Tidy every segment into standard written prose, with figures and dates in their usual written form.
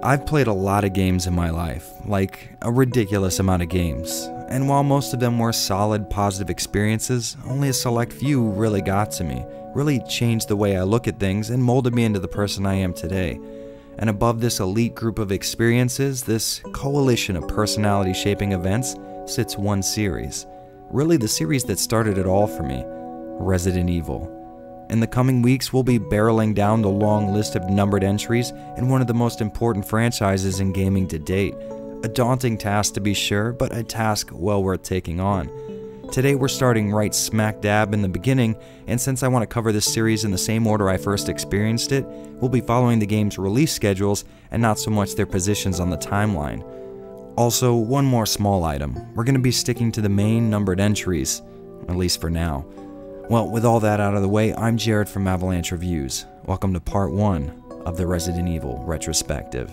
I've played a lot of games in my life, like a ridiculous amount of games, and while most of them were solid, positive experiences, only a select few really got to me, really changed the way I look at things and molded me into the person I am today. And above this elite group of experiences, this coalition of personality-shaping events, sits one series. Really the series that started it all for me, Resident Evil. In the coming weeks, we'll be barreling down the long list of numbered entries in one of the most important franchises in gaming to date. A daunting task to be sure, but a task well worth taking on. Today we're starting right smack dab in the beginning, and since I want to cover this series in the same order I first experienced it, we'll be following the game's release schedules and not so much their positions on the timeline. Also, one more small item. We're going to be sticking to the main numbered entries, at least for now. Well, with all that out of the way, I'm Jared from Avalanche Reviews. Welcome to part 1 of the Resident Evil Retrospective.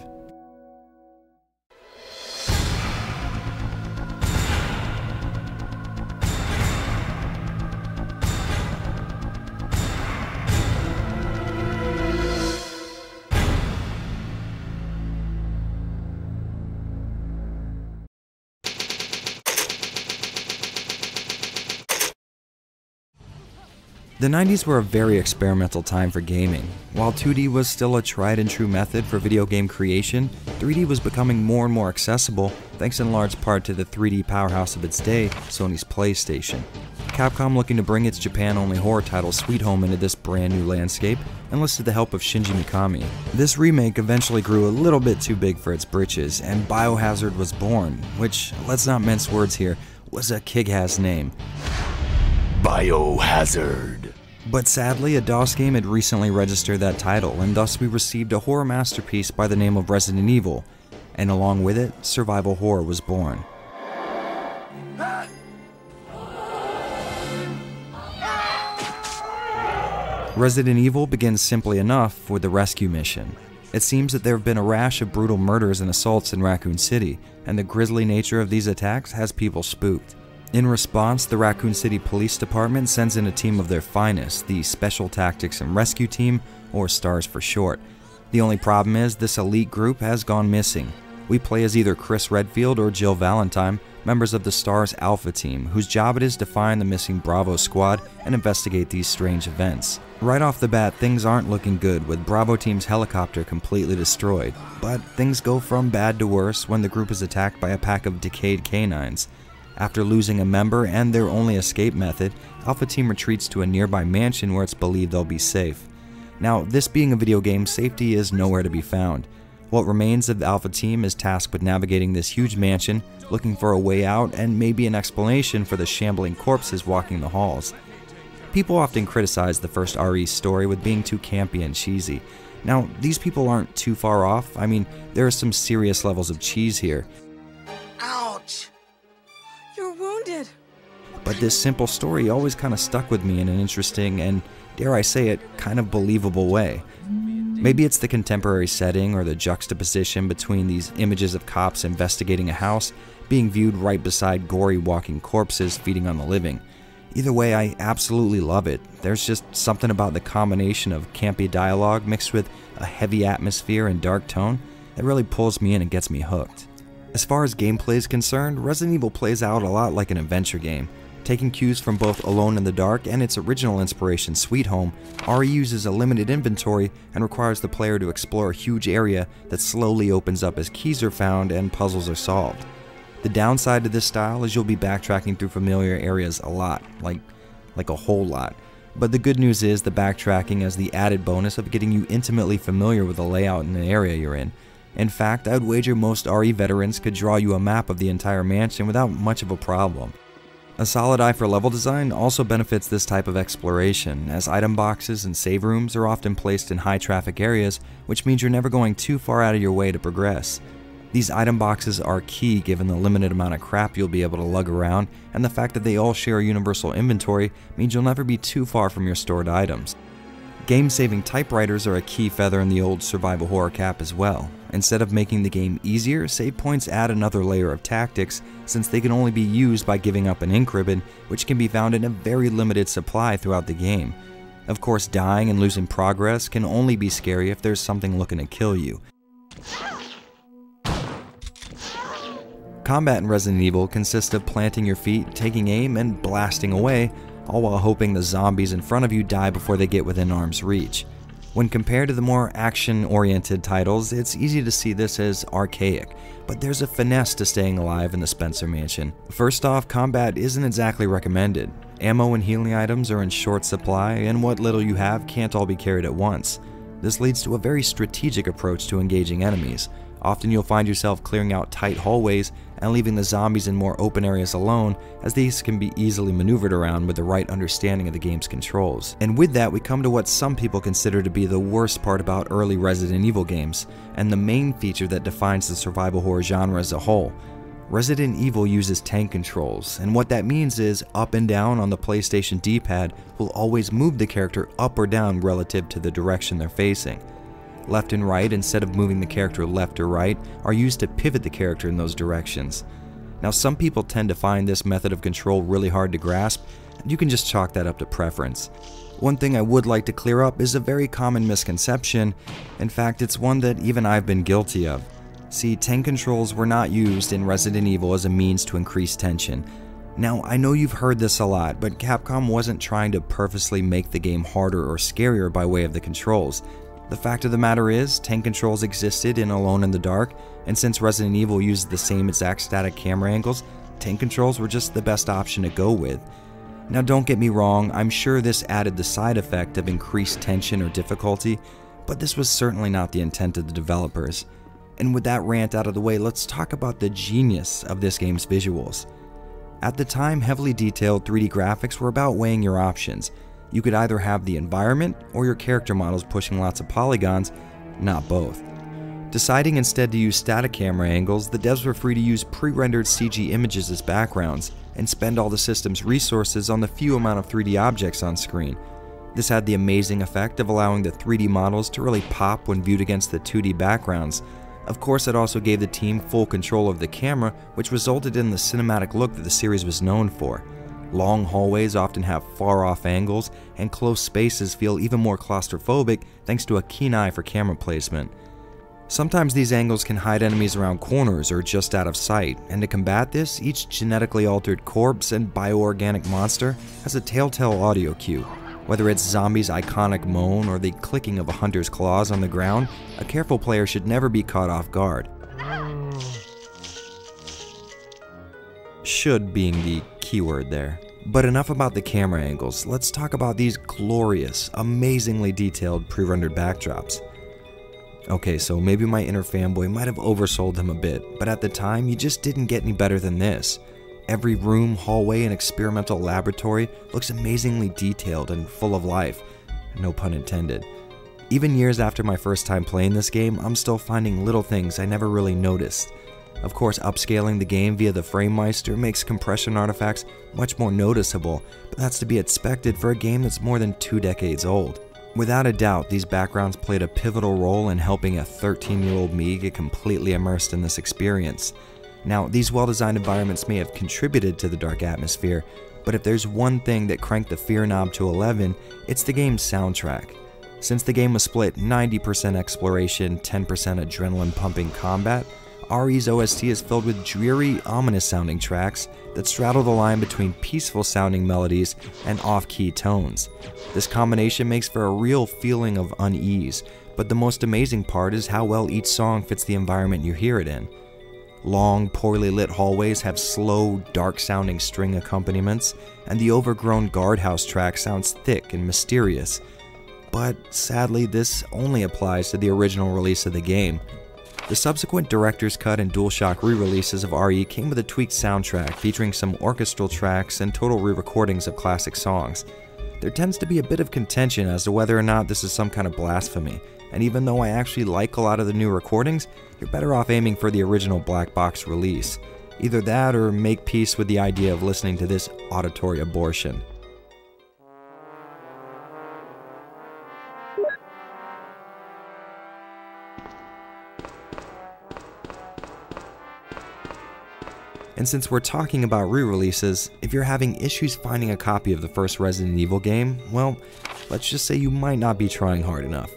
The 90s were a very experimental time for gaming. While 2D was still a tried and true method for video game creation, 3D was becoming more and more accessible thanks in large part to the 3D powerhouse of its day, Sony's PlayStation. Capcom, looking to bring its Japan-only horror title Sweet Home into this brand new landscape, enlisted the help of Shinji Mikami. This remake eventually grew a little bit too big for its britches, and Biohazard was born, which, let's not mince words here, was a kick-ass name. Biohazard. But sadly, a DOS game had recently registered that title, and thus we received a horror masterpiece by the name of Resident Evil, and along with it, survival horror was born. Resident Evil begins simply enough with the rescue mission. It seems that there have been a rash of brutal murders and assaults in Raccoon City, and the grisly nature of these attacks has people spooked. In response, the Raccoon City Police Department sends in a team of their finest, the Special Tactics and Rescue Team, or STARS for short. The only problem is this elite group has gone missing. We play as either Chris Redfield or Jill Valentine, members of the STARS Alpha Team, whose job it is to find the missing Bravo squad and investigate these strange events. Right off the bat, things aren't looking good, with Bravo Team's helicopter completely destroyed, but things go from bad to worse when the group is attacked by a pack of decayed canines. After losing a member and their only escape method, Alpha Team retreats to a nearby mansion where it's believed they'll be safe. Now, this being a video game, safety is nowhere to be found. What remains of the Alpha Team is tasked with navigating this huge mansion, looking for a way out and maybe an explanation for the shambling corpses walking the halls. People often criticize the first RE story with being too campy and cheesy. Now, these people aren't too far off. I mean, there are some serious levels of cheese here. Ouch! You're wounded! But this simple story always kind of stuck with me in an interesting and, dare I say it, kind of believable way. Maybe it's the contemporary setting or the juxtaposition between these images of cops investigating a house being viewed right beside gory walking corpses feeding on the living. Either way, I absolutely love it. There's just something about the combination of campy dialogue mixed with a heavy atmosphere and dark tone that really pulls me in and gets me hooked. As far as gameplay is concerned, Resident Evil plays out a lot like an adventure game. Taking cues from both Alone in the Dark and its original inspiration, Sweet Home, RE uses a limited inventory and requires the player to explore a huge area that slowly opens up as keys are found and puzzles are solved. The downside to this style is you'll be backtracking through familiar areas a lot, like a whole lot. But the good news is the backtracking has the added bonus of getting you intimately familiar with the layout in the area you're in. In fact, I'd wager most RE veterans could draw you a map of the entire mansion without much of a problem. A solid eye for level design also benefits this type of exploration, as item boxes and save rooms are often placed in high traffic areas, which means you're never going too far out of your way to progress. These item boxes are key given the limited amount of crap you'll be able to lug around, and the fact that they all share a universal inventory means you'll never be too far from your stored items. Game-saving typewriters are a key feather in the old survival horror cap as well. Instead of making the game easier, save points add another layer of tactics, since they can only be used by giving up an ink ribbon, which can be found in a very limited supply throughout the game. Of course, dying and losing progress can only be scary if there's something looking to kill you. Combat in Resident Evil consists of planting your feet, taking aim, and blasting away, all while hoping the zombies in front of you die before they get within arm's reach. When compared to the more action-oriented titles, it's easy to see this as archaic, but there's a finesse to staying alive in the Spencer Mansion. First off, combat isn't exactly recommended. Ammo and healing items are in short supply, and what little you have can't all be carried at once. This leads to a very strategic approach to engaging enemies. Often you'll find yourself clearing out tight hallways and leaving the zombies in more open areas alone, as these can be easily maneuvered around with the right understanding of the game's controls. And with that, we come to what some people consider to be the worst part about early Resident Evil games, and the main feature that defines the survival horror genre as a whole. Resident Evil uses tank controls, and what that means is up and down on the PlayStation D-pad will always move the character up or down relative to the direction they're facing. Left and right, instead of moving the character left or right, are used to pivot the character in those directions. Now, some people tend to find this method of control really hard to grasp, and you can just chalk that up to preference. One thing I would like to clear up is a very common misconception. In fact, it's one that even I've been guilty of. See, tank controls were not used in Resident Evil as a means to increase tension. Now, I know you've heard this a lot, but Capcom wasn't trying to purposely make the game harder or scarier by way of the controls. The fact of the matter is, tank controls existed in Alone in the Dark, and since Resident Evil used the same exact static camera angles, tank controls were just the best option to go with. Now, don't get me wrong, I'm sure this added the side effect of increased tension or difficulty, but this was certainly not the intent of the developers. And with that rant out of the way, let's talk about the genius of this game's visuals. At the time, heavily detailed 3D graphics were about weighing your options. You could either have the environment or your character models pushing lots of polygons, not both. Deciding instead to use static camera angles, the devs were free to use pre-rendered CG images as backgrounds and spend all the system's resources on the few amount of 3D objects on screen. This had the amazing effect of allowing the 3D models to really pop when viewed against the 2D backgrounds. Of course, it also gave the team full control of the camera, which resulted in the cinematic look that the series was known for. Long hallways often have far-off angles, and close spaces feel even more claustrophobic thanks to a keen eye for camera placement. Sometimes these angles can hide enemies around corners or just out of sight, and to combat this, each genetically altered corpse and bioorganic monster has a telltale audio cue. Whether it's zombies' iconic moan or the clicking of a hunter's claws on the ground, a careful player should never be caught off guard. Should being the keyword there. But enough about the camera angles, let's talk about these glorious, amazingly detailed pre-rendered backdrops. Okay, so maybe my inner fanboy might have oversold them a bit, but at the time you just didn't get any better than this. Every room, hallway, and experimental laboratory looks amazingly detailed and full of life, no pun intended. Even years after my first time playing this game, I'm still finding little things I never really noticed. Of course, upscaling the game via the FrameMeister makes compression artifacts much more noticeable, but that's to be expected for a game that's more than 2 decades old. Without a doubt, these backgrounds played a pivotal role in helping a 13-year-old me get completely immersed in this experience. Now, these well-designed environments may have contributed to the dark atmosphere, but if there's one thing that cranked the fear knob to 11, it's the game's soundtrack. Since the game was split 90% exploration, 10% adrenaline-pumping combat, RE's OST is filled with dreary, ominous-sounding tracks that straddle the line between peaceful-sounding melodies and off-key tones. This combination makes for a real feeling of unease, but the most amazing part is how well each song fits the environment you hear it in. Long, poorly lit hallways have slow, dark-sounding string accompaniments, and the overgrown guardhouse track sounds thick and mysterious. But sadly, this only applies to the original release of the game. The subsequent Director's Cut and DualShock re-releases of RE came with a tweaked soundtrack featuring some orchestral tracks and total re-recordings of classic songs. There tends to be a bit of contention as to whether or not this is some kind of blasphemy, and even though I actually like a lot of the new recordings, you're better off aiming for the original black box release. Either that or make peace with the idea of listening to this auditory abortion. And since we're talking about re-releases, if you're having issues finding a copy of the first Resident Evil game, well, let's just say you might not be trying hard enough.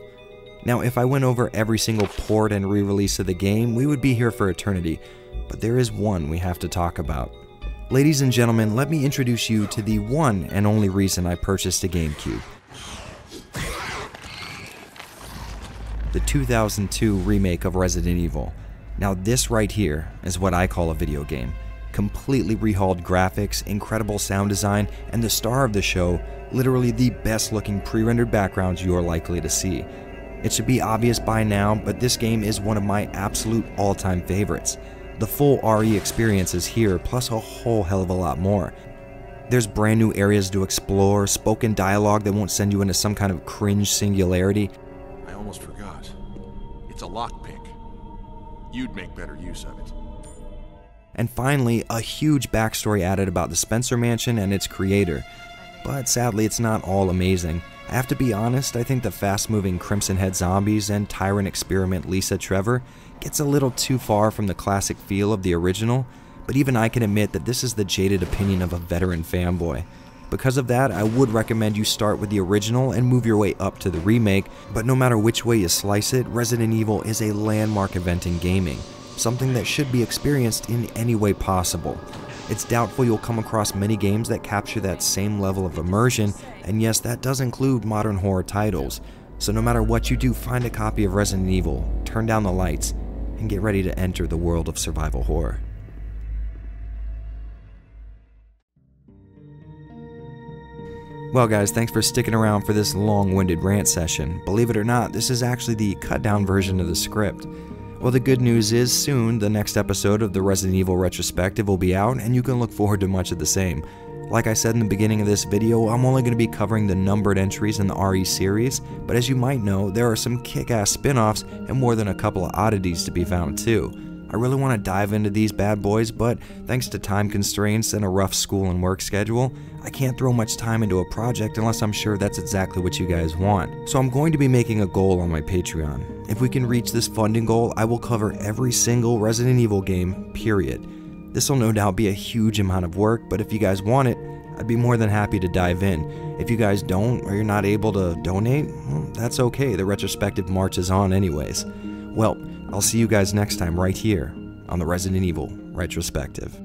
Now, if I went over every single port and re-release of the game, we would be here for eternity, but there is one we have to talk about. Ladies and gentlemen, let me introduce you to the one and only reason I purchased a GameCube. The 2002 remake of Resident Evil. Now this right here is what I call a video game. Completely rehauled graphics, incredible sound design, and the star of the show, literally the best looking pre-rendered backgrounds you are likely to see. It should be obvious by now, but this game is one of my absolute all-time favorites. The full RE experience is here, plus a whole hell of a lot more. There's brand new areas to explore, spoken dialogue that won't send you into some kind of cringe singularity. I almost forgot. It's a lockpick. You'd make better use of it. And finally, a huge backstory added about the Spencer Mansion and its creator. But sadly, it's not all amazing. I have to be honest, I think the fast-moving Crimson Head zombies and Tyrant experiment Lisa Trevor gets a little too far from the classic feel of the original, but even I can admit that this is the jaded opinion of a veteran fanboy. Because of that, I would recommend you start with the original and move your way up to the remake, but no matter which way you slice it, Resident Evil is a landmark event in gaming, something that should be experienced in any way possible. It's doubtful you'll come across many games that capture that same level of immersion, and yes, that does include modern horror titles. So no matter what you do, find a copy of Resident Evil, turn down the lights, and get ready to enter the world of survival horror. Well guys, thanks for sticking around for this long-winded rant session. Believe it or not, this is actually the cut-down version of the script. Well, the good news is soon the next episode of the Resident Evil Retrospective will be out, and you can look forward to much of the same. Like I said in the beginning of this video, I'm only going to be covering the numbered entries in the RE series, but as you might know, there are some kick-ass spin-offs and more than a couple of oddities to be found too. I really want to dive into these bad boys, but thanks to time constraints and a rough school and work schedule, I can't throw much time into a project unless I'm sure that's exactly what you guys want. So I'm going to be making a goal on my Patreon. If we can reach this funding goal, I will cover every single Resident Evil game, period. This will no doubt be a huge amount of work, but if you guys want it, I'd be more than happy to dive in. If you guys don't, or you're not able to donate, well, that's okay, the retrospective marches on anyways. Well, I'll see you guys next time right here on the Resident Evil Retrospective.